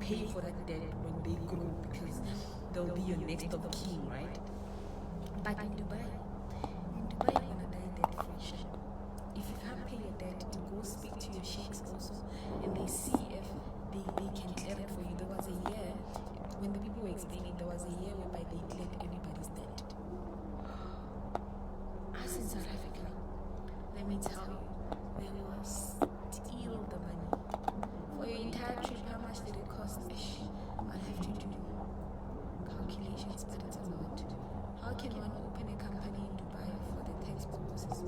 pay for that debt when they grow, because they'll be your next of kin, right? But in Dubai, you're gonna die debt free. If you can't pay your debt, you go speak to your sheikhs also, and they see if they can clear it for you. There was a year when the people were explaining, there was a year whereby they cleared everybody's debt. Us in South Africa, let me tell you, they will steal the money. For your entire trip, how much did it cost? I'll have to do calculations, but it's a lot. How can one open a company in Dubai for the tax purposes?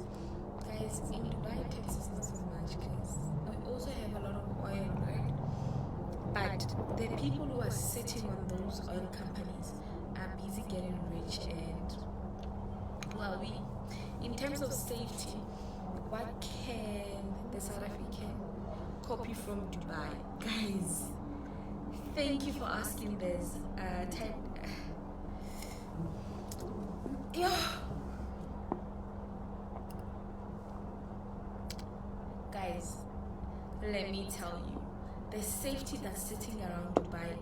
Guys, in Dubai, tax is not so much, guys. We also have a lot of oil, right? But the people who are sitting on those oil companies are busy getting rich, and well, in terms of safety, what can the South African copy from Dubai? Guys, thank you for asking this. Guys, let me tell you, the safety that's sitting around Dubai,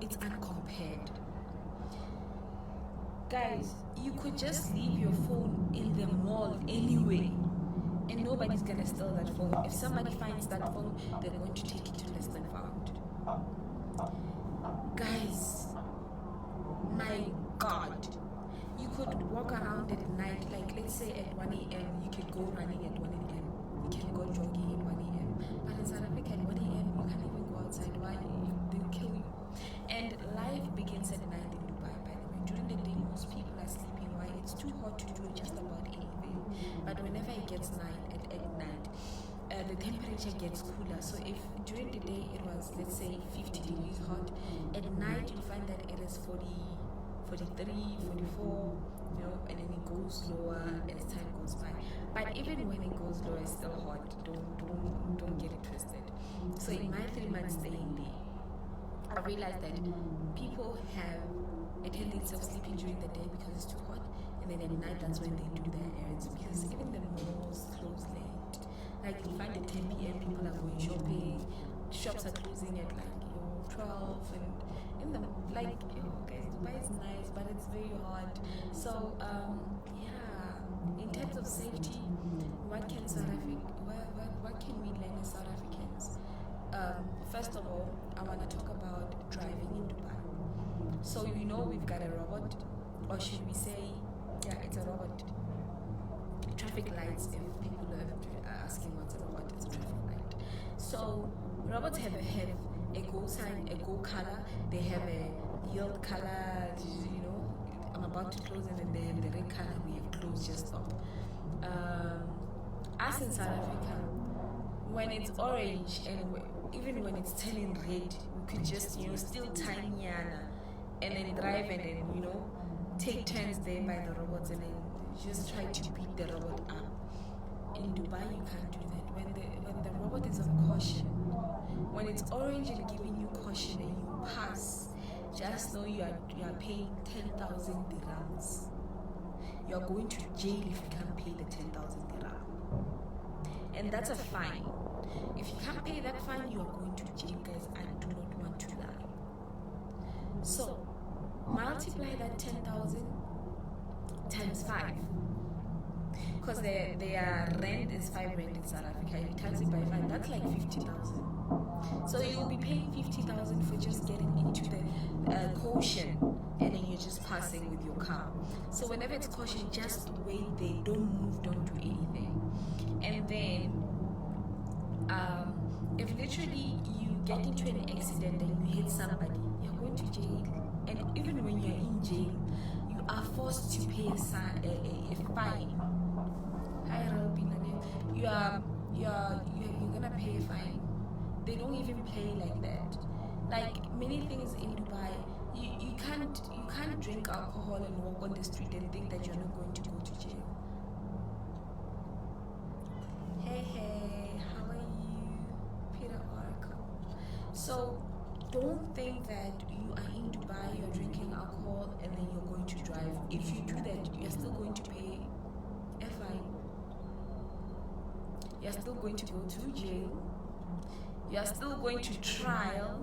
it's uncompared. Guys, you could just leave your phone in the mall anyway, and nobody's gonna steal that phone. If somebody finds that phone, they're going to take it to less than found. Guys, my God, you could walk around at night, like let's say at 1 a.m. you could go running at 1 a.m. You can go jogging at 1 a.m. But in South Africa at 1 a.m. you can't even go outside. Why? They'll kill you. And life begins at night in Dubai, by the way. During the day, most people are sleeping. Why? It's too hot to do just about anything. But whenever it gets night, at night, the temperature gets cooler. So if during the day it was, let's say, 50 degrees hot, at night you find that it is 40, 43, 44, and then it goes lower as time goes by. But even when it goes lower, it's still hot. Don't get it twisted. So in my 3 months staying there, I realized that people have a tendency of sleeping during the day because it's too hot, and then at night that's when they do their errands, because even the malls close late. Like you find at 10 p.m. people are going shopping, shops are closing at like 12, and in the like guys, Dubai is nice, but it's very hot. So in terms of safety, what can we learn as South Africans? First of all, I want to talk about driving in Dubai. So we've got a robot, or should we say, it's a robot. Traffic lights, if people are asking what's a robot, it's a traffic light. So robots have a go sign, a go color, they have a yield color, I'm about to close, and then they have the red color, we have closed, just stop. Us in South Africa, when it's orange and even when it's turning red, we could just still tiny and then drive and then take turns there by the robots, and then just try to beat the robot up. In Dubai you can't do that. When the robot is on caution, when it's orange and giving you caution and you pass, just know you are paying 10,000 dirhams. You are going to jail if you can't pay the 10,000 dirham, and that's a fine. If you can't pay that fine, you are going to jail, guys. I do not want to lie. So multiply that 10,000 times 5, because their rent is 5 rand in South Africa. If you times it by 5, that's like 50,000. So you'll be paying 50,000 for just getting into the caution, and then you're just passing with your car. So whenever it's caution, just wait there, don't move, don't do anything. And then if literally you get into an accident and you hit somebody, you're going to jail. And even when you're in jail, you are forced to pay a fine. Hi, Robin. You're gonna pay a fine. They don't even play like that. Like many things in Dubai, you can't drink alcohol and walk on the street and think that you're not going to go to jail. Hey, how are you, Peter Oracle? So don't think that you are in Dubai, you're drinking alcohol, and then you're going to drive. If you do that, you're still going to pay a fine. You're still going to go to jail. You're still going to trial.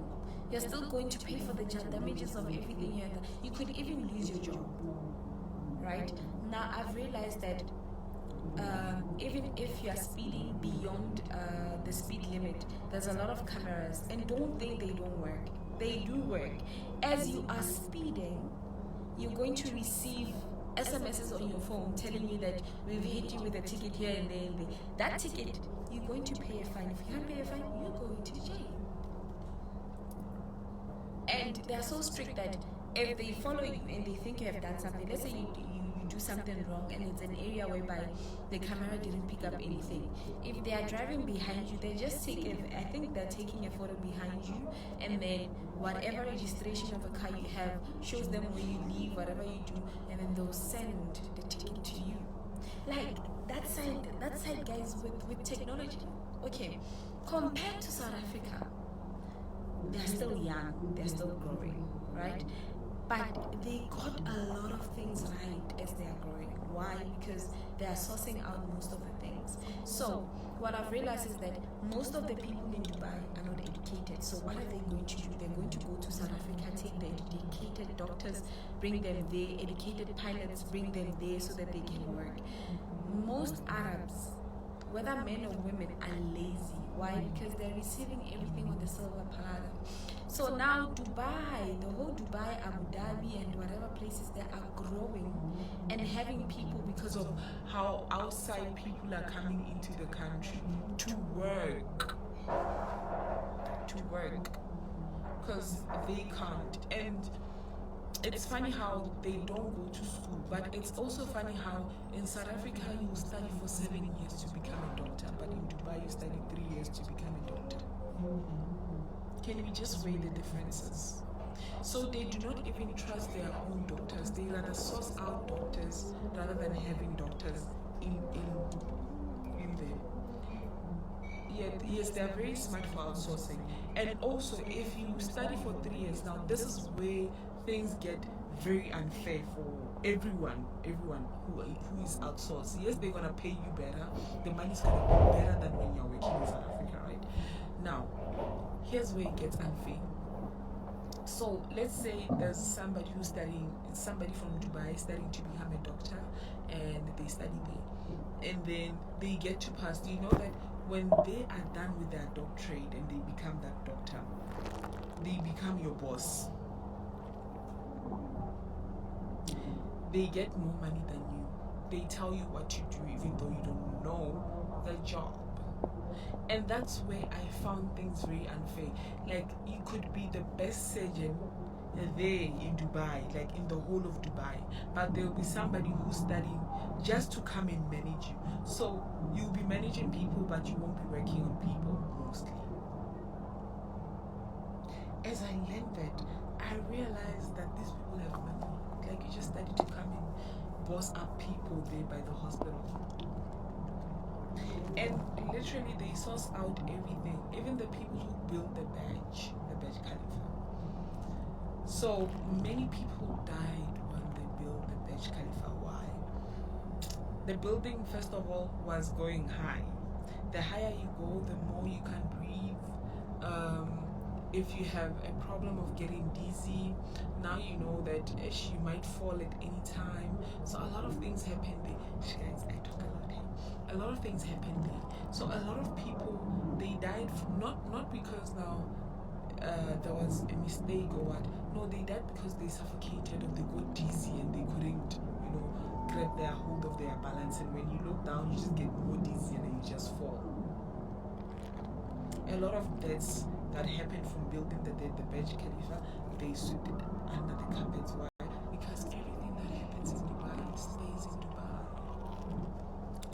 You're still going to pay for the damages of everything you have done. You could even lose your job, right? Now I've realized that even if you are speeding beyond the speed limit, there's a lot of cameras, and don't think they don't work. They do work. As you are speeding, you're going to receive SMSs on your phone telling you that we've hit you with a ticket here and there and there. That ticket, you're going to pay a fine. If you can't pay a fine, you're going to jail. And they're so strict that if they follow you and they think you have done something, let's say you do something wrong and it's an area whereby the camera didn't pick up anything. If they are driving behind you, they just take it. I think they're taking a photo behind you, and then whatever registration of the car you have shows them where you leave, whatever you do, and then they'll send the ticket to you. Like that side guys with technology. Okay, compared to South Africa, they're still young, they're still growing, right? But they got a lot of things right as they are growing. Why? Because they are sourcing out most of the things. So what I've realized is that most of the people in Dubai are not educated. So what are they going to do? They're going to go to South Africa, take the educated doctors, bring them there, educated pilots, bring them there so that they can work. Most Arabs, whether men or women, are lazy. Why? Because they're receiving everything on the silver platter. So now Dubai, the whole Dubai, Abu Dhabi, and whatever places that are growing and having people, because of how outside people are coming into the country to work, because they can't. And it's funny how they don't go to school, but it's also funny how in South Africa you study for 7 years to become a doctor, but in Dubai you study 3 years to become a doctor. Can we just weigh the differences? So they do not even trust their own doctors. They rather source out doctors rather than having doctors in there. Yes, they are very smart for outsourcing. And also, if you study for 3 years, now this is where things get very unfair for everyone who is outsourced. Yes, they're gonna pay you better. The money's gonna be better than when you're working in South Africa, right? Now, here's where it gets unfair. So let's say there's somebody from Dubai studying to become a doctor, and they study there, and then they get to pass. Do you know that when they are done with their doctorate and they become that doctor, they become your boss? They get more money than you. They tell you what to do even though you don't know the job. And that's where I found things very unfair. Like, you could be the best surgeon there in Dubai, like in the whole of Dubai, but there will be somebody who's studying just to come and manage you. So you'll be managing people, but you won't be working on people mostly. As I learned that, I realized that these people have money. Like, you just study to come and boss up people there by the hospital. And literally they source out everything, even the people who built the Burj Khalifa. So many people died when they built the Burj Khalifa. Why? The building, first of all, was going high. The higher you go, the more you can breathe. If you have a problem of getting dizzy, now you know that you might fall at any time. So a lot of things happen there. Guys, I talk a lot here. A lot of things happen there. So a lot of people, they died not because now there was a mistake or what. No, they died because they suffocated or they got dizzy and they couldn't, grab their hold of their balance. And when you look down, you just get more dizzy and then you just fall. A lot of deaths that happened from building the Burj Khalifa, they swept it under the carpets. Why? Because everything that happens in Dubai stays in Dubai.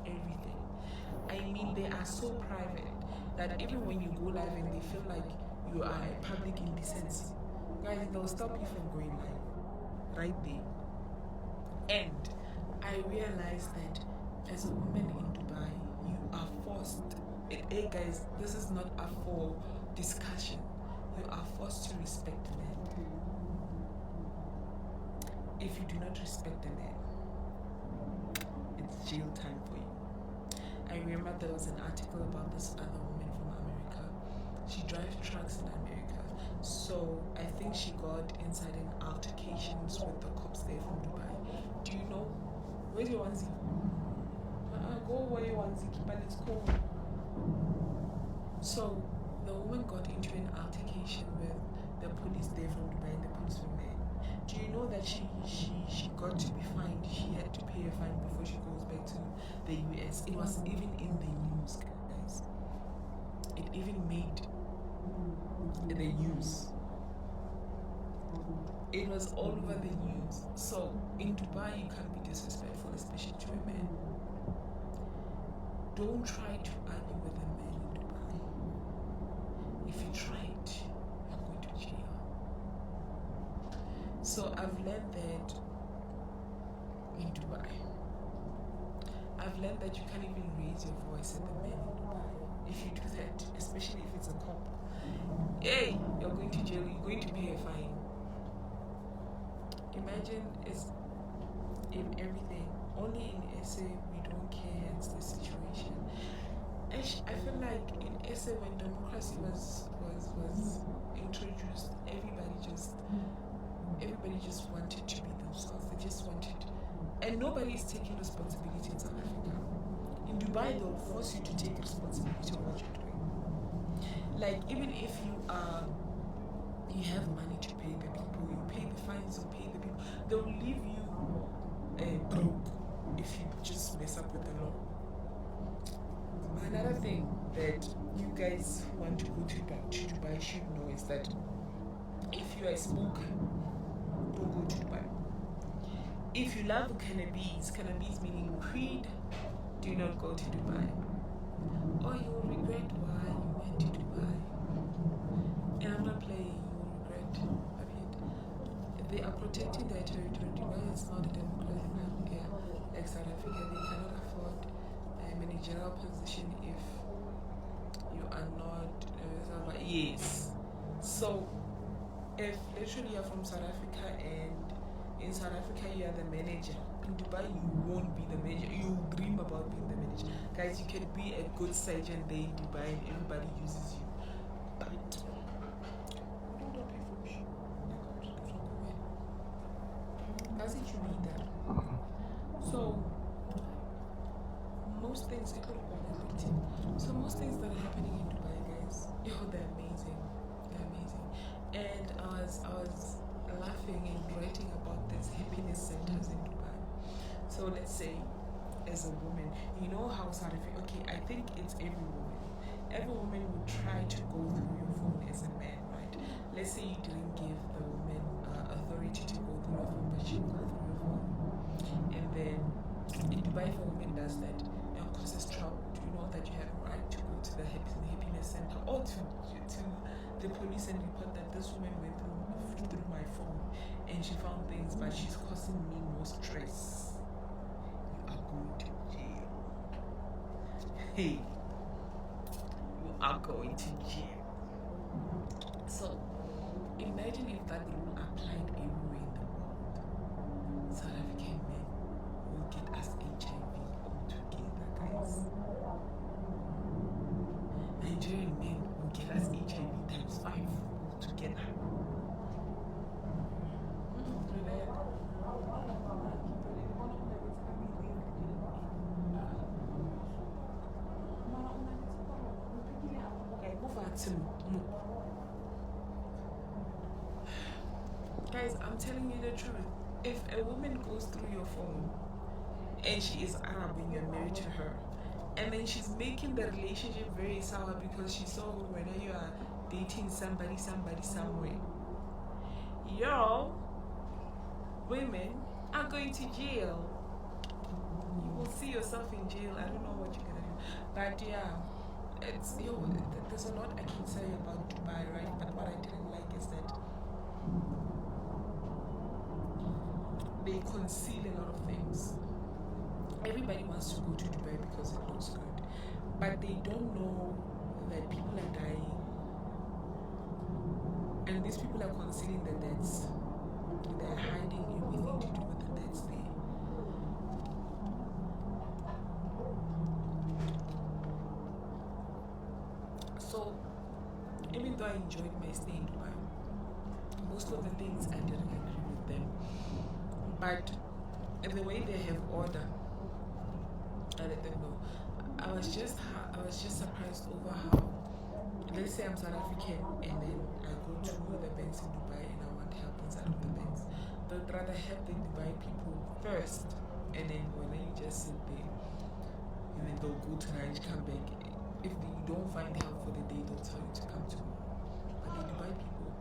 Everything. I mean, they are so private that even when you go live and they feel like you are a public indecency, guys, they'll stop you from going live right there. And I realized that as a woman in Dubai, you are forced. Hey guys, this is not a for discussion. You are forced to respect the man. If you do not respect the man, it's jail time for you. I remember there was an article about this other woman from America. She drives trucks in America. So think she got inside an altercations with the cops there from Dubai. Do you know? Where's your onesie? Go where your onesie, but it's cool. So the woman got into an altercation with the police there from Dubai and the police were mad. Do you know that she got to be fined? She had to pay a fine before she goes back to the US. It was even in the news, guys. It even made the news. It was all over the news. So in Dubai, you can't be disrespectful, especially to a man. Don't try to argue with a man in Dubai. If you try it, you're going to jail. So I've learned that in Dubai. I've learned that you can't even raise your voice at the man in Dubai. If you do that, especially if it's a cop, hey, you're going to jail, you're going to pay a fine. Imagine it's in everything. Only in SA we don't care, hence the situation. And I feel like in SA when democracy was introduced, everybody just wanted to be themselves. They just wanted, and nobody is taking responsibility in South Africa. In Dubai, they'll force you to take responsibility of what you're doing. Like even if you have money to pay the people, you pay the fines, you pay the people. They'll leave you broke if you just mess up with the law. Another thing that you guys who want to go to Dubai should know is that if you are a smoker, don't go to Dubai. If you love cannabis meaning weed, do not go to Dubai. Or you will regret why you went to Dubai. And I'm not playing, you will regret. I mean, they are protecting their territory. Dubai is not a democratic like South Africa. They cannot afford a managerial position if you are not yes. So if literally you're from South Africa and in South Africa you are the manager, in Dubai you won't be the manager. You dream about being the manager. Guys, you can be a good sergeant there in Dubai and everybody uses you. But does it you need that? So most things that are happening in Dubai, guys, they're amazing. They're amazing. And I was laughing and writing about these happiness centers in Dubai. So let's say as a woman, you know how South Africa, okay, I think it's every woman. Every woman would try to go through your phone as a man, right? Let's say you didn't give the woman authority to go through your phone, but she will go through your phone. And then in Dubai, if a woman does that and causes trouble, do you know that you have a right to go to the happiness center or to the police and report that this woman went through my phone and she found things, but she's causing me more stress? You are going to jail. Hey, you are going to jail. So imagine if that rule applied everywhere in the world. South African men will get us HIV altogether, guys. Nigerian men will get us HIV times 5 altogether. Guys, I'm telling you the truth. If a woman goes through your phone and she is Arab and you're married to her, and then she's making the relationship very sour because she saw whether you are dating somebody somewhere, women are going to jail. You will see yourself in jail. I don't know what you're gonna do, but it's there's a lot I can say about Dubai, right? But what I didn't like is that they conceal a lot of things. Everybody wants to go to Dubai because it looks good, but they don't know that people are dying, and these people are concealing the deaths. They're hiding everything to do with the deaths there. So even though I enjoyed my stay in Dubai, most of the things I didn't agree with them, but the way they have order, I let them know. I was just surprised over how, let's say I'm South African and then I go to the banks in Dubai and I want help inside of the banks. They'd rather help the Dubai people first, and then when you just sit there, and then they'll go to Raj, come back. If you don't find help for the day, they'll tell you to come tomorrow. But the Dubai people,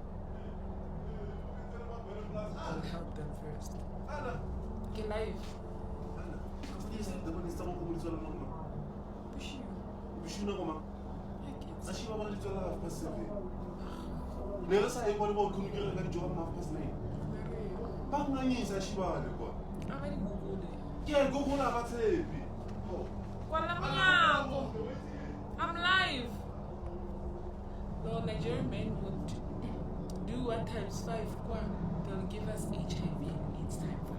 I'll help them first. Get live. Push you. Nela sa ipone ba khunukela ka dijo ka mafast nine. Ba nganyisa shibale kwa. Abali ngukule. Ke go bona ba tshepi. Kwala mnyango. I'm live. The Nigerian men would do 1 times 5. They'll give us HIV and AIDS times 5.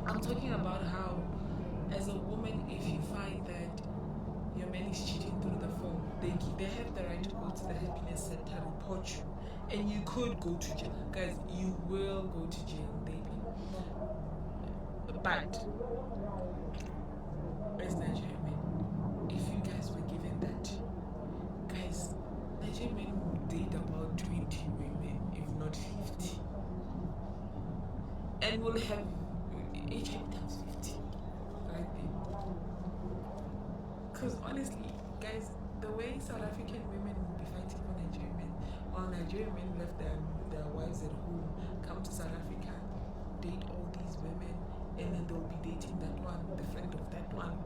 I'm talking about how, as a woman, if you find that your man is cheating through the phone, they have the right to go to the happiness center, report you, and you could go to jail. Guys, you will go to jail, baby. But as Nigerian men, if you guys were given that, guys, Nigerian men would date about 20 women, if not 50, and will have HIV times 50, right there. Because honestly, guys, the way South African women will be fighting for Nigerian men, while Nigerian men left their wives at home, come to South Africa, date all these women, and then they'll be dating that one, the friend of that one.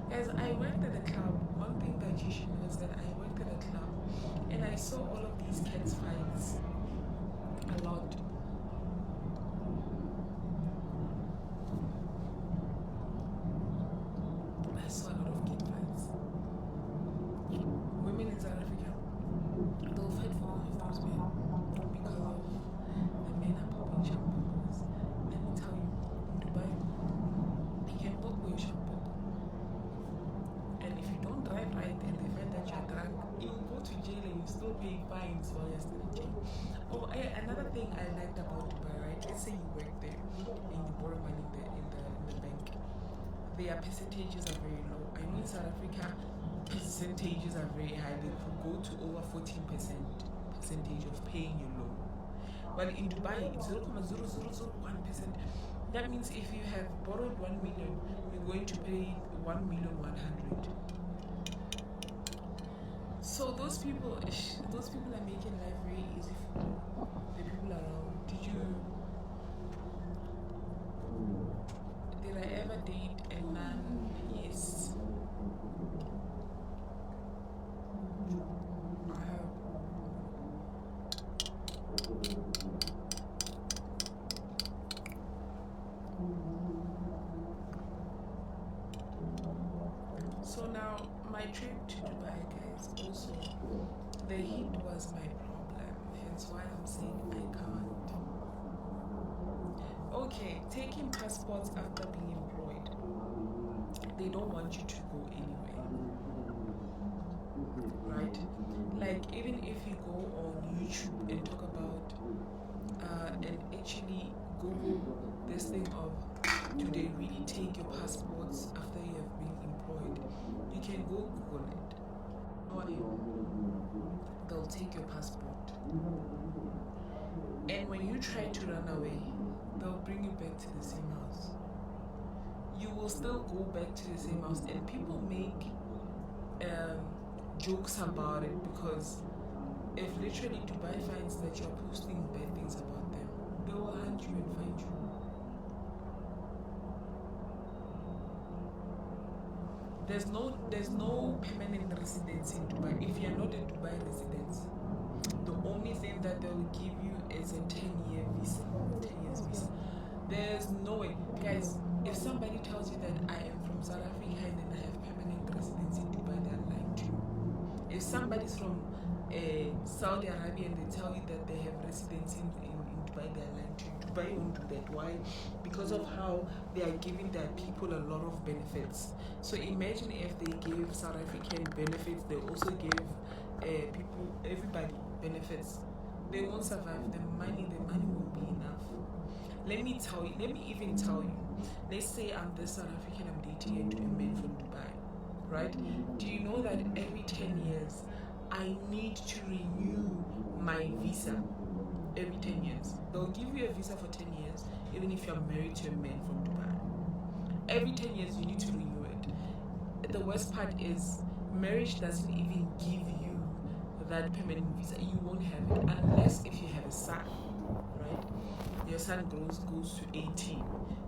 Guys, I worked at the club. One thing that you should know is that I worked at a club, and I saw all of these cats fights a lot. I saw a lot of kid fights. Women in South Africa, they'll fight for all of those men because of the men are popping shampoos. Let me tell you, in Dubai, they can book with your shampoo. And if you don't drive right and they find that you're drunk, you'll go to jail and you still pay fines while you're still in jail. Oh, another thing I liked about Dubai, right? Let's say you work there and you borrow money in the bank. Their percentages are very low. I mean, South Africa, percentages are very high. They could go to over 14% percentage of paying your loan. But in Dubai, it's 0.0001%. That means if you have borrowed 1 million, you're going to pay 1,100,000. So those people are making life very easy for the people around. Did I ever date a man? Yes. I have. So now my trip to Dubai, guys, also the heat was my problem, hence why I'm saying I can't. Okay, taking passports after being employed, they don't want you to go anywhere, right? Like, even if you go on YouTube and talk about and actually Google this thing of, do they really take your passports after you have been employed? You can go Google it. They'll take your passport, and when you try to run away, they'll bring you back to the same house. You will still go back to the same house, and people make jokes about it, because if literally Dubai finds that you're posting bad things about them, they will hunt you and find you. There's no permanent residence in Dubai. If you're not a Dubai resident, the only thing that they will give you is a 10-year visa. 10 years visa. There's no way. Guys, if somebody tells you that I am from South Africa and then I have permanent residence in Dubai, they're lying to you. If somebody's from Saudi Arabia and they tell you that they have residence in Dubai, they're lying to you. Dubai won't do that. Why? Because of how they are giving their people a lot of benefits. So imagine if they give South African benefits, they also give everybody benefits. They won't survive. The money won't be enough. Let me even tell you. Let's say I'm this South African, I'm dating a man from Dubai, right? Do you know that every 10 years I need to renew my visa? Every 10 years. They'll give you a visa for 10 years, even if you're married to a man from Dubai. Every 10 years you need to renew it. The worst part is marriage doesn't even give you that permanent visa. You won't have it unless if you have a son, right? Your son goes to 18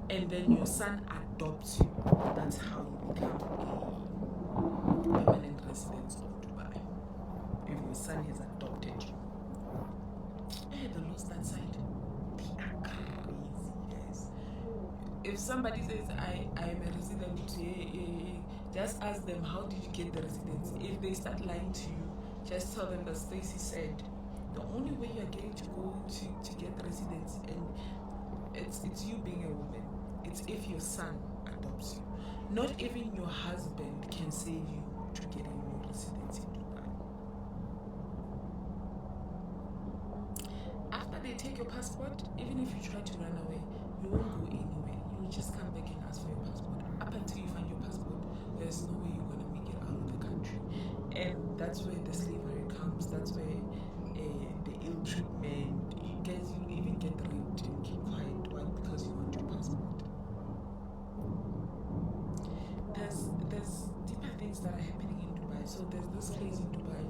and then your son adopts you. That's how you become a permanent resident of Dubai. If your son has adopted you. The laws that side, they are crazy, guys. If somebody says I am a resident, just ask them how did you get the residence. If they start lying to you, just tell them that Stacey said the only way you're getting to go to get the residence, and it's you being a woman. It's if your son adopts you. Not even your husband can save you to getting your residence in Dubai. After they take your passport, even if you try to run away, you won't go anywhere. You will just come back and ask for your passport. Up until you find your passport, there's no way you're going to make it out of the country. And that's where the slavery comes. That's where the ill treatment. You guys, you even get raped and keep quiet. Why? Because you want your passport. There's deeper things that are happening in Dubai. So there's this place in Dubai.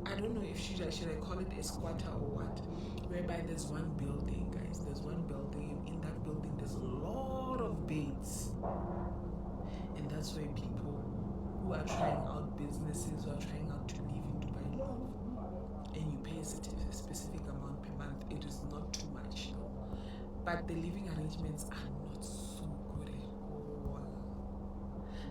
I don't know if should I call it a squatter or what, whereby there's one building, guys. There's one building. In that building, there's a lot of beds, and that's where people who are trying out businesses, who are trying out to live in Dubai live. And you pay a specific amount per month. It is not too much, but the living arrangements are not so good at all.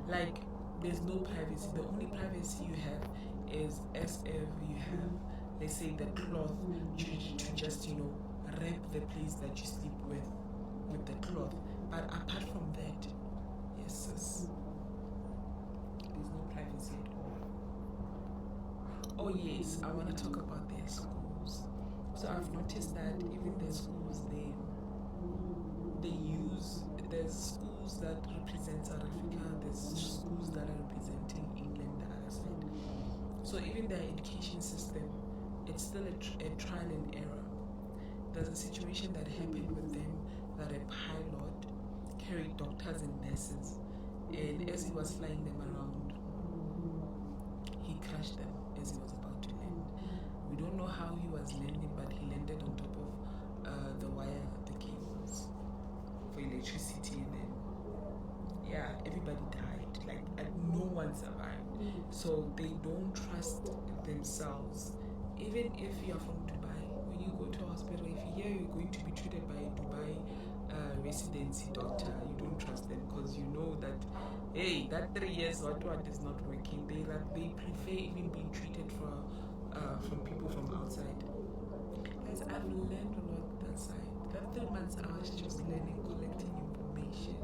Like, there's no privacy. The only privacy you have is as if you have, let's say, the cloth to just, wrap the place that you sleep with the cloth. But apart from that, yes, sis, there's no privacy at all. Oh yes, I want to talk about their schools. So I've noticed that even the schools, they use, there's schools that represent South Africa, there's schools that are representing England, the other side. So even their education system, it's still a trial and error. There's a situation that happened with them that a pilot carried doctors and nurses, and as he was flying them around, he crashed them as he was about to land. We don't know how he was landing, but he landed on top of the wire, the cables for electricity, and then everybody died. Like no one survived. So they don't trust themselves. Even if you're from Dubai, when you go to a hospital, if you hear you're going to be treated by a Dubai residency doctor, you don't trust them, because you know that, hey, that 3 years what is not working. They prefer even being treated from people from outside. Guys, I've learned a lot that side. That 3 months I was just learning, collecting information.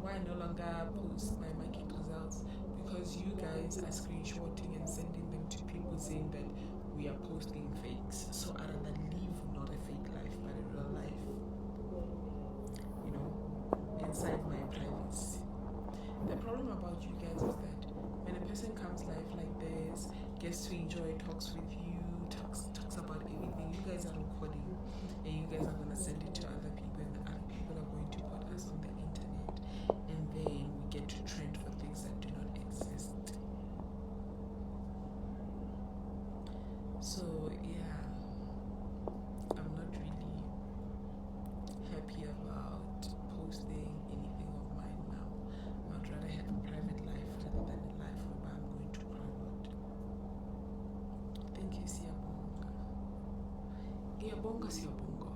Why I no longer post my market results? Because you guys are screenshotting and sending them to people saying that we are posting fakes. So I rather live not a fake life, but a real life. Inside my privacy. The problem about you guys is that when a person comes live like this, gets to enjoy, talks with you, talks about everything, you guys are recording, and you guys are gonna send it to other people, and the other people are going to put us on the internet, and then we get to trend for things that do not exist. So I'm not really happy about posting anything of mine now. I'd rather have a private life rather than a life where I'm going to private. Thank you, Siyabonga. Ngiyabonga, Siyabonga.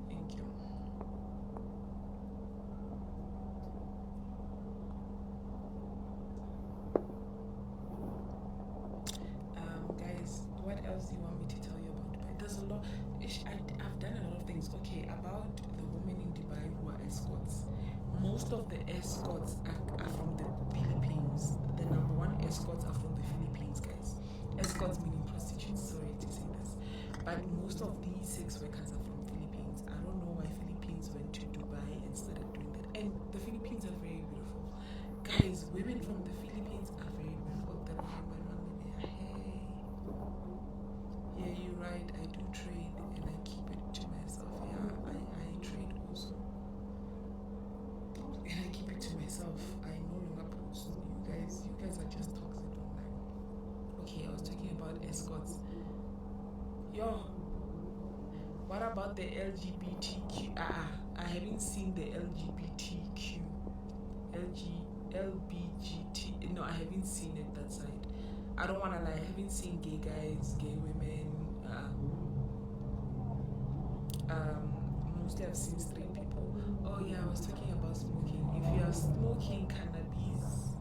Thank you. Guys, what else do you want me to tell you about Dubai? There's a lot. I've done a lot of things. Okay, about the women in Dubai who are escorts. Most of the escorts are from the most of these sex workers are from Philippines. I don't know why Philippines went to Dubai and started doing that. And the Philippines are very beautiful. Guys, women from the Philippines are very beautiful. Hey. Yeah, you're right. I do trade and I keep it to myself. Yeah, I trade also. And I keep it to myself. I no longer post. You guys are just toxic online. Okay, I was talking about escorts. Yo, what about the LGBTQ? I haven't seen the LGBTQ. LBGT. No, I haven't seen it that side. I don't wanna lie, I haven't seen gay guys, gay women. Mostly I've seen straight people. Oh yeah, I was talking about smoking. If you are smoking cannabis,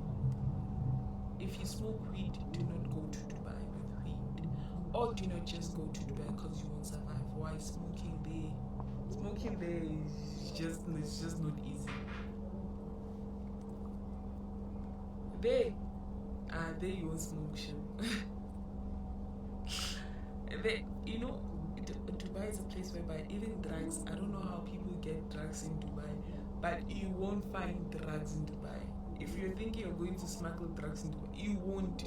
if you smoke weed, do not go to Dubai with weed. Or do not just go to Dubai because you won't survive. Why smoking there? Smoking there is just not easy. There you won't smoke shit. Dubai is a place whereby even drugs, I don't know how people get drugs in Dubai, but you won't find drugs in Dubai. If you're thinking you're going to smuggle drugs in Dubai, you won't.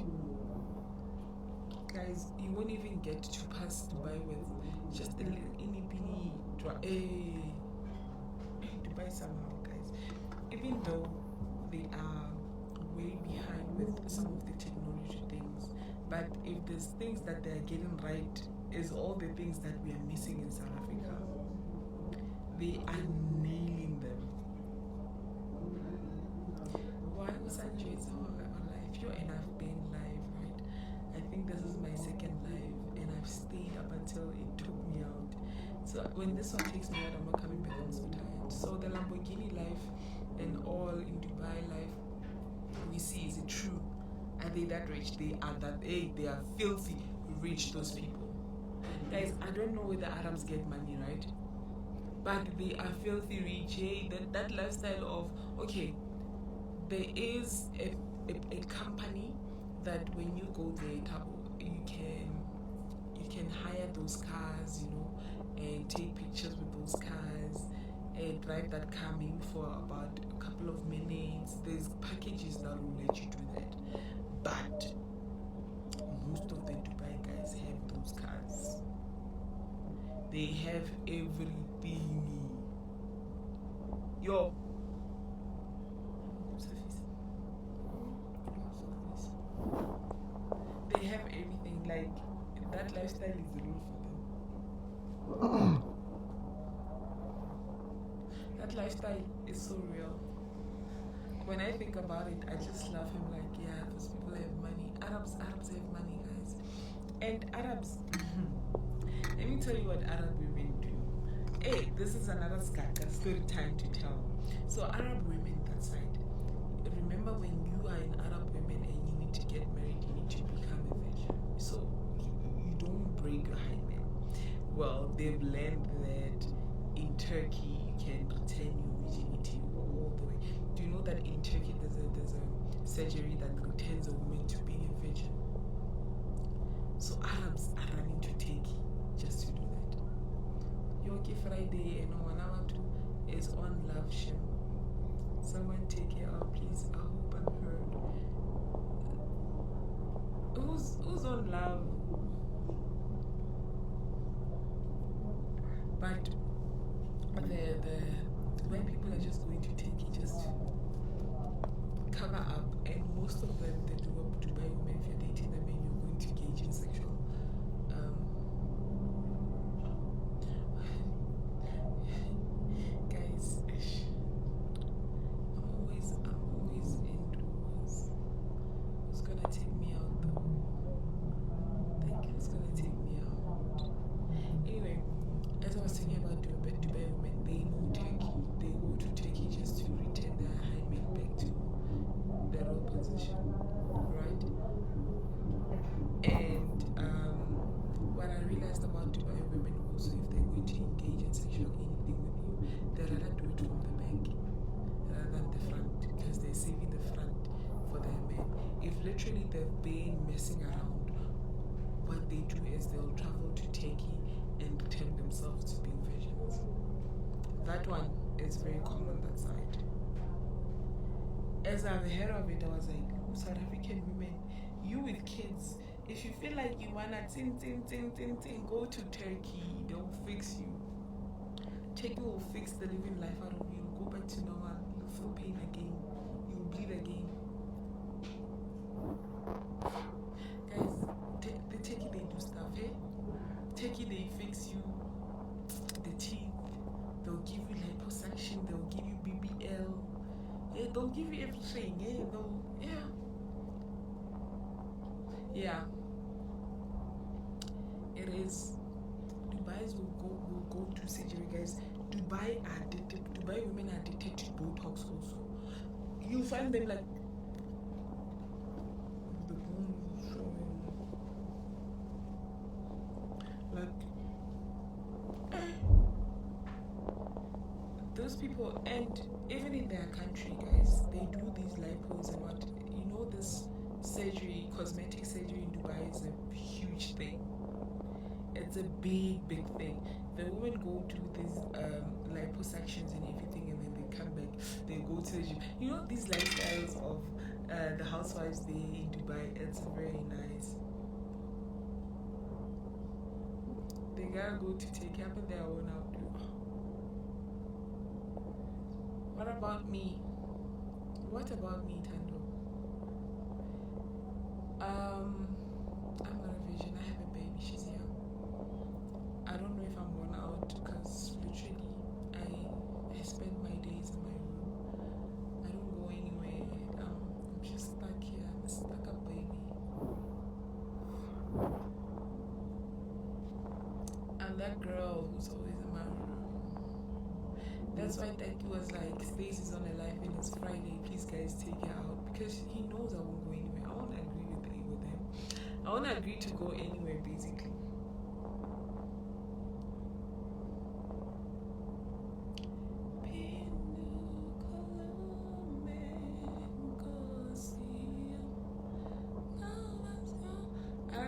Guys, you won't even get to pass Dubai with just a little itty drug. Dubai somehow, guys. Even though they are way behind with some of the technology things, but if there's things that they're getting right, is all the things that we are missing in South Africa. They are nailing them. Why was I enjoying some of my life? And I've been live, right? I think this is my second live, and I've stayed up until it took me out. So when this one takes me out, I'm not coming back. I'm so tired. So the Lamborghini life and all in Dubai life, we see, is it true? Are they that rich? They are that. They are filthy rich. Those people. Guys, I don't know where the Arabs get money, right? But they are filthy rich. That lifestyle of, okay, there is a company that when you go there, you can hire those cars, and take pictures with those cars and drive that car maybe for about a couple of minutes. There's packages that will let you do that. But most of the Dubai guys have those cars. They have everything. Yo. They have everything. Like, that lifestyle is real for them. That lifestyle is so real. When I think about it, I just love him. Like, yeah, those people have money. Arabs have money, guys. And Arabs, let me tell you what Arab women do. Hey, this is another story time to tell. So Arab women that side, remember when you are an Arab woman and you need to get married, you need to become a virgin. So you don't break your hymen. Well, they've learned that in Turkey you can retain your virginity all the way. Do you know that in Turkey there's a surgery that returns a woman to being a virgin? So Arabs are running to Turkey just to do that. Yoki Friday and one hour two is on Love Shim. Someone take it out, please. I hope I'm heard. Who's on Love? But when people are just going to take it just to cover up, and most of them they do up to buy women. If you're dating them and you're going to engage in sexual guys, I'm always indoors. Who's gonna take me out though? Thank you. Who's gonna take me out? Anyway, as I was talking about Dubai women, they know Turkey. They go to Turkey just to return their hymen back to their own position, right? And what I realized about Dubai women also, if they're going to engage in sexual anything with you, they rather do it from the back rather than the front, because they're saving the front for their men. If literally they've been messing around, what they do is they'll travel to Turkey and pretend themselves to being virgins. That one is very common that side. As I've heard of it, I was like, South African women, you with kids, if you feel like you wanna go to Turkey, they'll fix you. Turkey will fix the living life out of you. You'll go back to normal. You'll feel pain again. You'll bleed again. Guys, the Turkey, they do stuff, eh? Turkey, they fix you the teeth. They'll give you liposuction. They'll give you BBL. Yeah, they'll give you everything. Yeah. It is. Dubai's will go to surgery, guys. Dubai women are addicted to Botox also. You find them like the bone showing, like those people, and even in their country, guys, they do these lipos and what, you know, this surgery, cosmetic surgery in Dubai is a huge thing. It's a big thing. The women go to these liposuctions and everything, and then they come back, they go to the gym. You know, these lifestyles of the housewives there in Dubai, it's very nice. They gotta go to take up their own outdo. What about me? What about me, Tando? I'm not a virgin. I have a baby. She's young. I don't know if I'm worn out because literally I spend my days in my room. I don't go anywhere. I'm just stuck here. I'm a stuck up baby. I'm that girl who's always in my room. That's why Taki was like, Stacey's on a live and it's Friday. Please guys take her out, because he knows I won't go anywhere. I won't agree with him. I won't agree to go anywhere basically.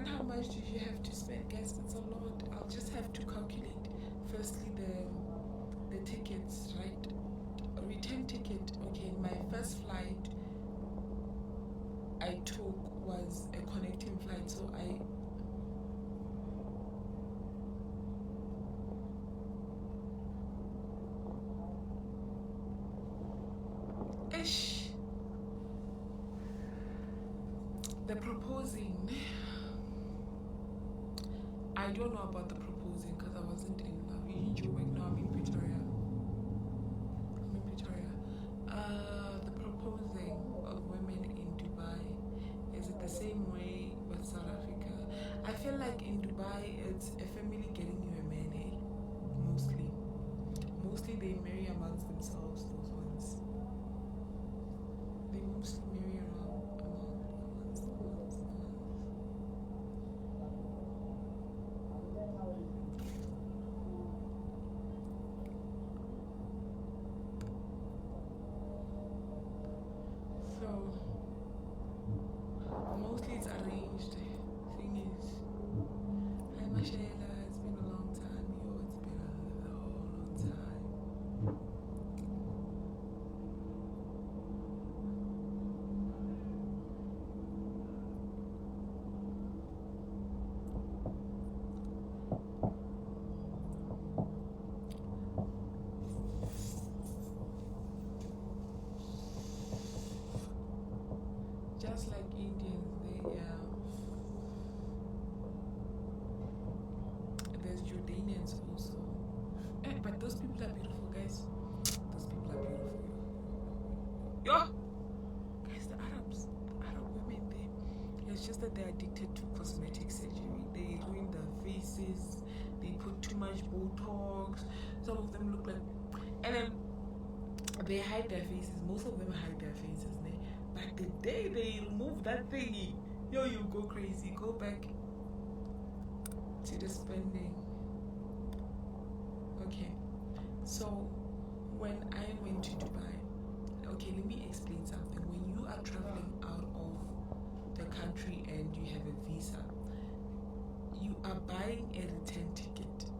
How much do you have to spend, guys? It's a lot. I'll just have to calculate firstly the tickets, right? A return ticket. Okay, my first flight I took was a connecting flight, so the proposing. I don't know about the proposing because I wasn't in love. In Joburg, now I'm in Pretoria. The proposing of women in Dubai, is it the same way with South Africa? I feel like in Dubai, it's a family getting you a man, eh? Mostly they marry amongst themselves, those ones. They mostly marry amongst themselves. So mostly it's arranged. Thing is, hi Mashayla, it's been a long time. It's been a long time. Just like Indians, there's Jordanians also. But those people are beautiful, guys. Those people are beautiful. Yo! Guys, the Arab women, it's just that they're addicted to cosmetic surgery. They ruin their faces, they put too much Botox, some of them look like, and then they hide their faces. Most of them hide their faces. But the day they remove that thingy, you go crazy. Go back to the spending. Okay, so when I went to Dubai, okay, let me explain something. When you are traveling out of the country and you have a visa, you are buying a return ticket.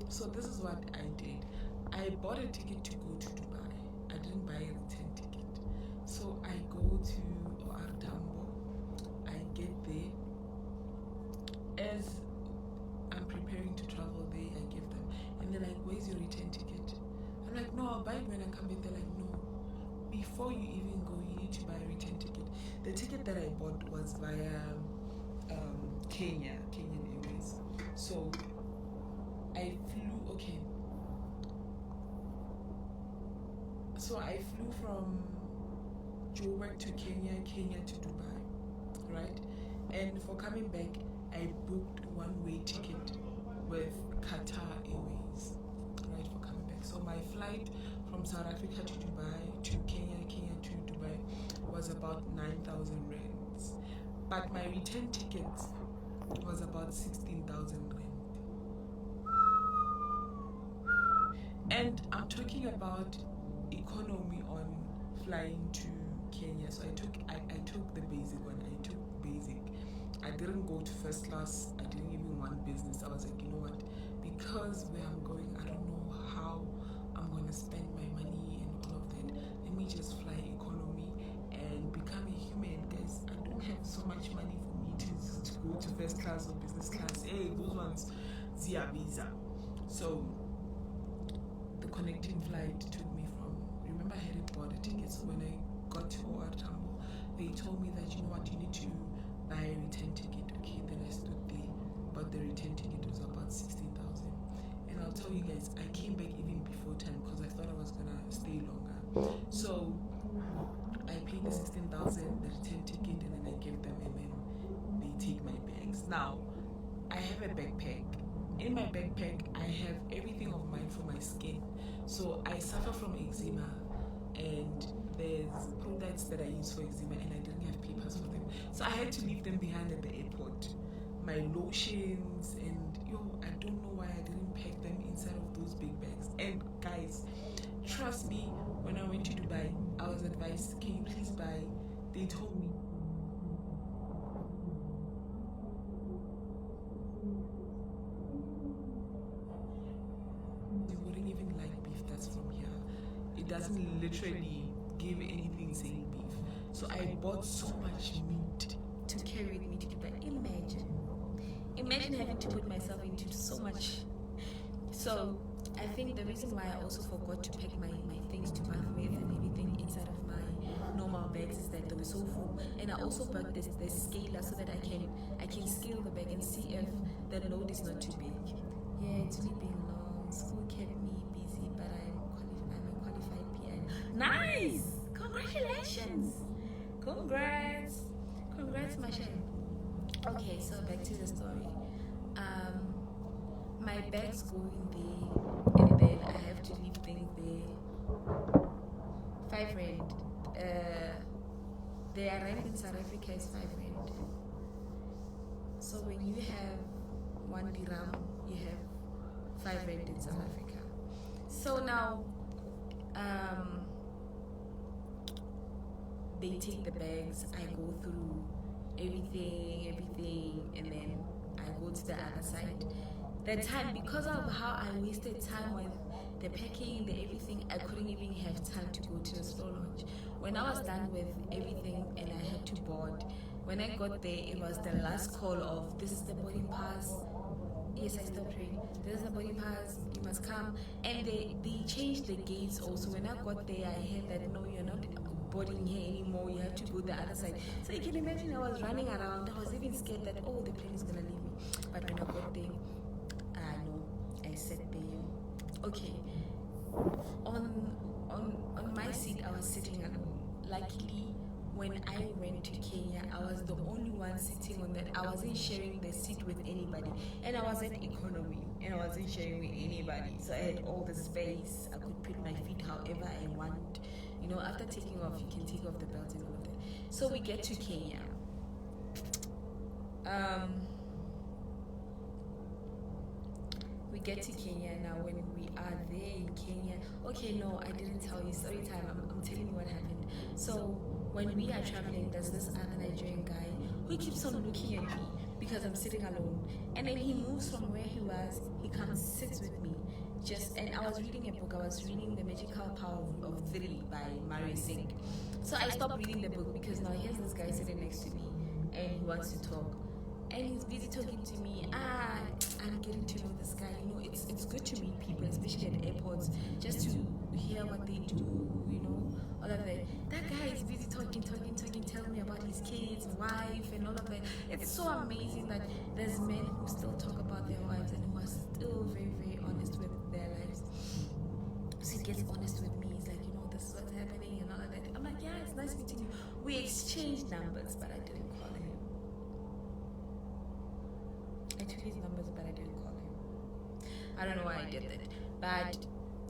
So this is what I did. I bought a ticket to go to Dubai. I didn't buy a return ticket. So I go to OR Tambo. I get there. As I'm preparing to travel there, I give them. And they're like, where's your return ticket? I'm like, no, I'll buy it when I come back. They're like, no. Before you even go, you need to buy a return ticket. The ticket that I bought was via Kenyan Airways. So I flew, okay. So I flew from Joburg to Kenya to Dubai, right? And for coming back, I booked one-way ticket with Qatar Airways, right, for coming back. So my flight from South Africa to Dubai, to Kenya to Dubai was about 9,000 rands. But my return ticket was about 16,000 rand. And I'm talking about economy on flying to Kenya. So I took the basic one. I took basic. I didn't go to first class. I didn't even want business. I was like, you know what? Because where I'm going, I don't know how I'm gonna spend my money and all of that. Let me just fly economy and become a human, guys. I don't have so much money for me to go to first class or business class. Hey, those ones, Zia Visa. So the connecting flight took me from, remember I hadn't bought a ticket, so when I got to OR Tambo, they told me that, you know what, you need to buy a return ticket. Okay, then I stood there, but the return ticket was about 16,000. And I'll tell you guys, I came back even before time because I thought I was gonna stay longer. So I paid the 16,000, the return ticket, and then I gave them, and then they take my bags. Now I have a backpack. In my backpack, I have everything of mine for my skin. So I suffer from eczema, and there's products that I use for eczema, and I didn't have papers for them. So I had to leave them behind at the airport. My lotions, and I don't know why I didn't pack them inside of those big bags. And guys, trust me, when I went to Dubai, I was advised, can you please buy? They told me, it doesn't literally give anything saying beef. So I bought so much meat to carry with me to Dubai. Imagine having to put myself into so much. So I think the reason why I also forgot to pack my things to bath with and everything inside of my normal bags is that they were so full. And I also bought this scaler so that I can scale the bag and see if the load is not too big. Yeah, it's really been long. School kept me busy, but I'm a qualified PI. Nice! Congratulations! Congrats, Masha. Okay, so back to the story. My bags go in there, and then I have to leave things there. 5 rand. Their rent in South Africa is 5 rand. So when you have 1 dirham, you have 5 rand in South Africa. So now, they take the bags. I go through everything, and then I go to the other side. The time, because of how I wasted time with the packing, the everything, I couldn't even have time to go to the store launch. When I was done with everything and I had to board, when I got there, it was the last call of, this is the boarding pass. Yes, I stopped reading. This is the boarding pass, you must come. And they changed the gates also. When I got there, I heard that, no, you're not boarding here anymore, you have to go the other side. So you can imagine I was running around. I was even scared that, oh, the plane is gonna leave me. But when I got there, I said there. Okay. On my seat, I was sitting alone. Luckily, when I went to Kenya, I was the only one sitting on that. I wasn't sharing the seat with anybody, and I was at economy, and I wasn't sharing with anybody. So I had all the space. I could put my feet however I want. You know, after taking off, you can take off the belt and all that. So we get to Kenya. We get to Kenya now. When we are there in Kenya, okay, no, I didn't tell you. Story time. I'm telling you what happened. So when we are traveling, there's this other Nigerian guy who keeps on looking at me. because I'm sitting alone. And then he moves from where he was, he comes, sits with me. And I was reading a book. I was reading The Magical Power of Three by Mario Singh. So I stopped reading the book because now here's this guy sitting next to me and he wants to talk. And he's busy talking to me. I'm getting to know this guy. You know, it's good to meet people, especially at airports, just to hear what they do, you know, all of that. That guy is busy talking, telling me about his kids, wife, and all of that. It's so amazing that there's men who still talk about their wives and who are still very, very honest with their lives. So he gets honest with me. He's like, you know, this is what's happening and all of that. I'm like, yeah, it's nice meeting you. We exchanged numbers, but I didn't call him. I took his numbers, but I didn't call him. I don't know why I did that, but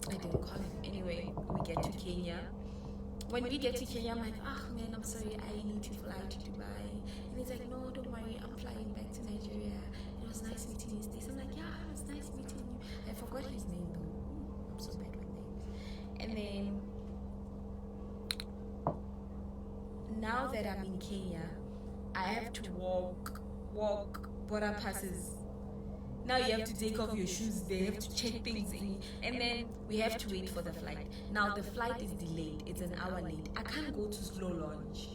I didn't call him. Anyway, we get to Kenya. When we get to Kenya, I'm like, man, I'm sorry, I need to fly to Dubai. And he's like, no, don't worry, I'm flying back to Nigeria. It was nice meeting you, Stacey. I'm like, yeah, it was nice meeting you. I forgot his name though. I'm so bad with names. And then, now that I'm in Kenya, I have to walk border passes. Now you have to take off your shoes, they have to check things in, and then we have to wait for the flight. Now the flight is delayed, it's an hour late. I can't go to slow launch.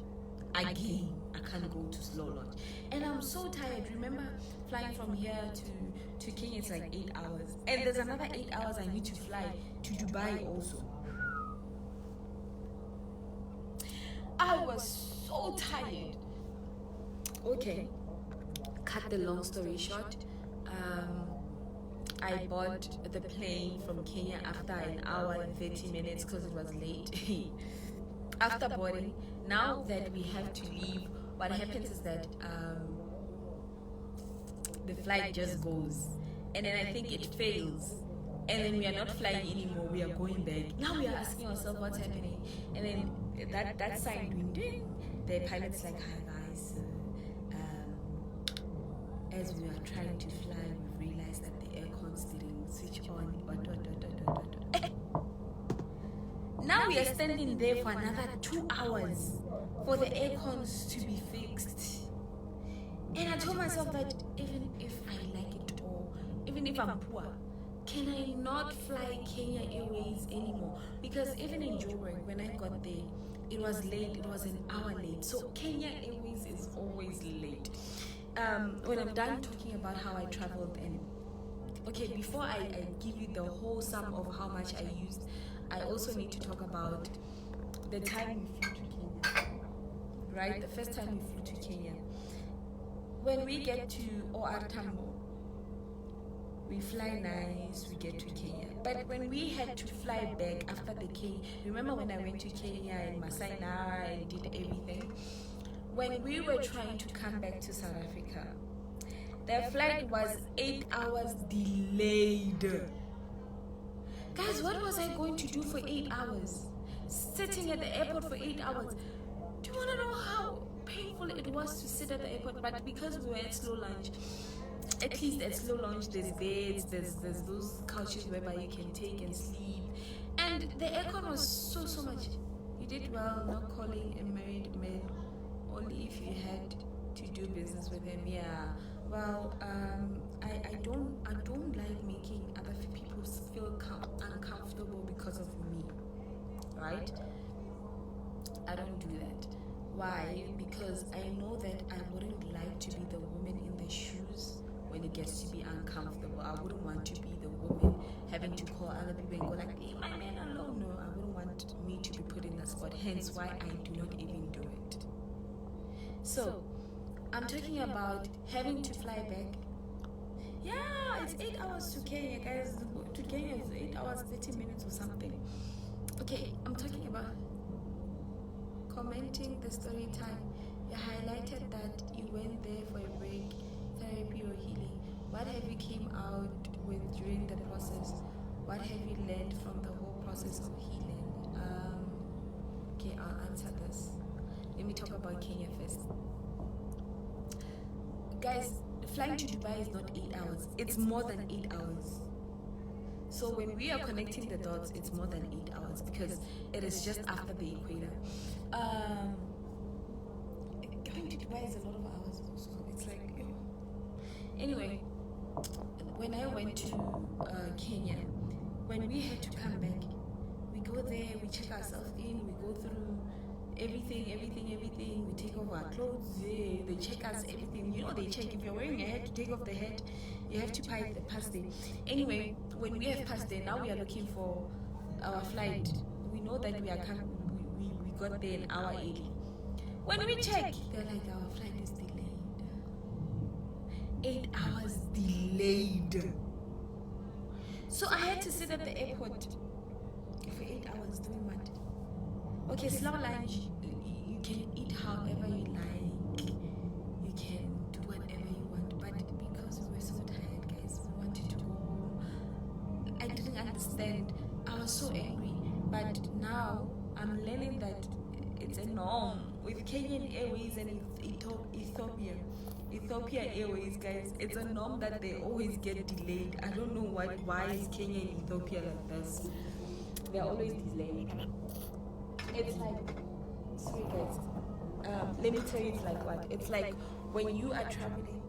Again, I can't go to slow launch. And I'm so tired. Remember, flying from here to Kenya, it's like 8 hours. And there's another 8 hours I need to fly to Dubai also. I was so tired. Okay, cut the long story short. I bought the plane from Kenya after an hour and 30 minutes because it was late. After boarding, now that we have to leave, what happens is that the flight just goes, and then I think it fails, and then we are not flying anymore, we are going back. Now we are asking ourselves what's happening, and then that sign doing ding, the pilot's like, hi guys, as we are trying to fly, we realized that the aircons didn't switch on. Now we are standing there for another 2 hours for the aircons to be fixed. And I told myself that even if I like it or even if I'm poor, can I not fly Kenya Airways anymore? Because even in Joburg, when I got there, it was late, it was an hour late. So Kenya Airways is always late. When I'm done talking about how I traveled, and okay, before I give you the whole sum of how much I used, I also need to talk about the time we flew to Kenya, right? The first time we flew to Kenya. When we get to OR Tambo, we fly nice, we get to Kenya. But when we had to fly back after the Kenya, remember when I went to Kenya and Masai Mara and did everything? When we were trying to come back to South Africa, the flight was 8 hours delayed. Guys, what was I going to do for 8 hours? Sitting at the airport for 8 hours. Do you want to know how painful it was to sit at the airport? But because we were at slow launch, at least at slow launch, there's beds, there's those couches whereby you can take and sleep. And the aircon was so much. You did well not calling a married man. Only if you had to do business with him. Yeah. Well, I don't like making other people feel uncomfortable because of me, right? I don't do that. Why? Because I know that I wouldn't like to be the woman in the shoes when it gets to be uncomfortable. I wouldn't want to be the woman having to call other people and go like, leave my man alone. No, I wouldn't want me to be put in that spot. Hence why I do not even do it. So, I'm talking about having to fly back. Yeah, it's 8 hours to Kenya, guys. To Kenya is 8 hours, 30 minutes or something. Okay, I'm talking about commenting the story time. You highlighted that you went there for a break, therapy or healing. What have you came out with during the process? What have you learned from the whole process of healing? Okay, I'll answer this. Let me talk about Kenya first. Guys, flying to Dubai is not 8 hours. It's more than 8 hours. So when we are connecting the dots, it's more than 8 hours because it is just after the equator. Going to Dubai is a lot of hours also. It's like Anyway, when I went to Kenya, when we had to come back, we go there, we check ourselves in, we go through everything. We take off our clothes, they check us, everything. You know, they check if you're wearing a hat, to take off the hat, you have to pass there. Anyway, when we have passed there, now we are looking for our flight. We know that we are coming, we got there an hour early. When we check, they're like, our flight is delayed. 8 hours delayed. So I had to sit at the airport for 8 hours doing what? Okay, slow lunch, you can eat however you like, you can do whatever you want, but because we were so tired, guys, we wanted to go home. I didn't understand. I was so angry, but now I'm learning that it's a norm with Kenyan Airways and Ethiopia Airways, guys. It's a norm that they always get delayed. I don't know why is Kenya and Ethiopia like this. They're always delayed. It's like, sorry guys, let me tell you, it's like what? It's like when you are traveling,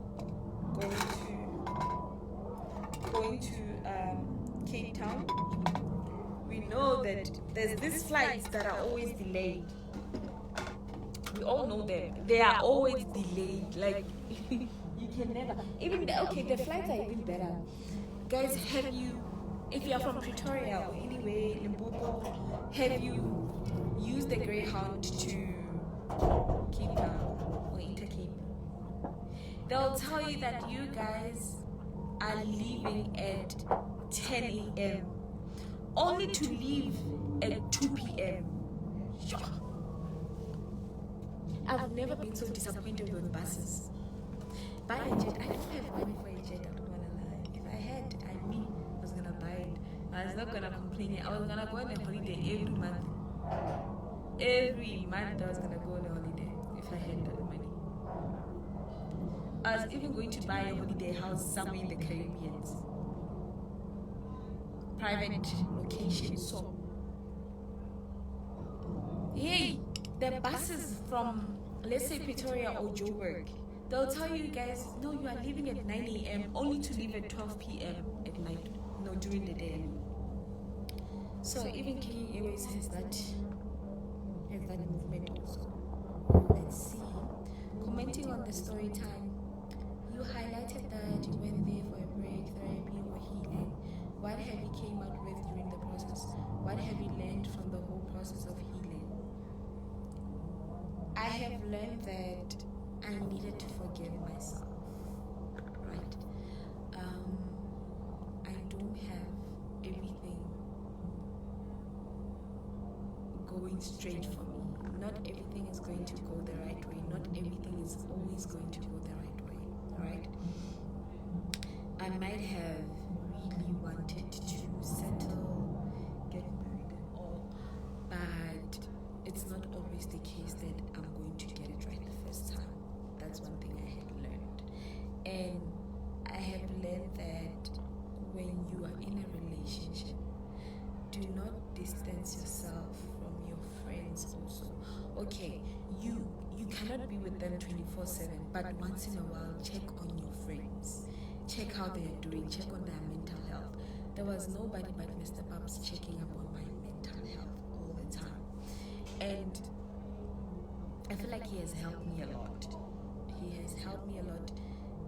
going to Cape Town. We know that there's these flights that are always delayed. We all know them. They are always delayed. Like you can never. Even the flights are even better. Guys, if you are from Pretoria or anywhere, Limpopo, have you used the Greyhound to Cape Town or Intercape? They'll tell you that you guys are leaving at 10 a.m. only to leave at 2 p.m. I've never been so disappointed with buses. Buy a jet. I don't have money for a jet, I don't want to lie. If I had, I was going to buy it. I was not going to complain. I was going to go on a holiday every month. Every month I was going to go on a holiday if I had that money. I was even going to buy a holiday house somewhere in the Caribbean. Private location. So, hey, the buses from, let's say, Pretoria or Joburg, they'll tell you guys, no, you are leaving at 9 a.m. only to leave at 12 p.m. at night, no, during the day. So even Kenyan Airways has that movement also. Let's see. Commenting on the story time, you highlighted that you went there for a break, therapy, or healing. What have you came out with during the process? What have you learned from the whole process of healing? I have learned that I needed to forgive myself, right? I don't have everything going straight for me. Not everything is going to go the right way. Not everything is always going to go the right way, right? I might have really wanted to settle, get married and all, but it's not always the case that I'm going to get it right the first time. That's one thing I had learned. And I have learned that when you are in a relationship, do not distance yourself from your friends also. Okay, you cannot be with them 24/7, but once in a while check on your friends. Check how they are doing, check on their mental health. There was nobody but Mr. Babs checking up on my mental health all the time. And I feel like he has helped me a lot. He has helped me a lot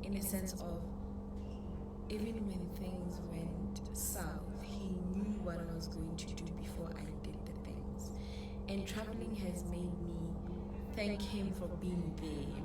in a sense of, even when things went south, he knew what I was going to do before I did the things. And traveling has made me thank him for being there.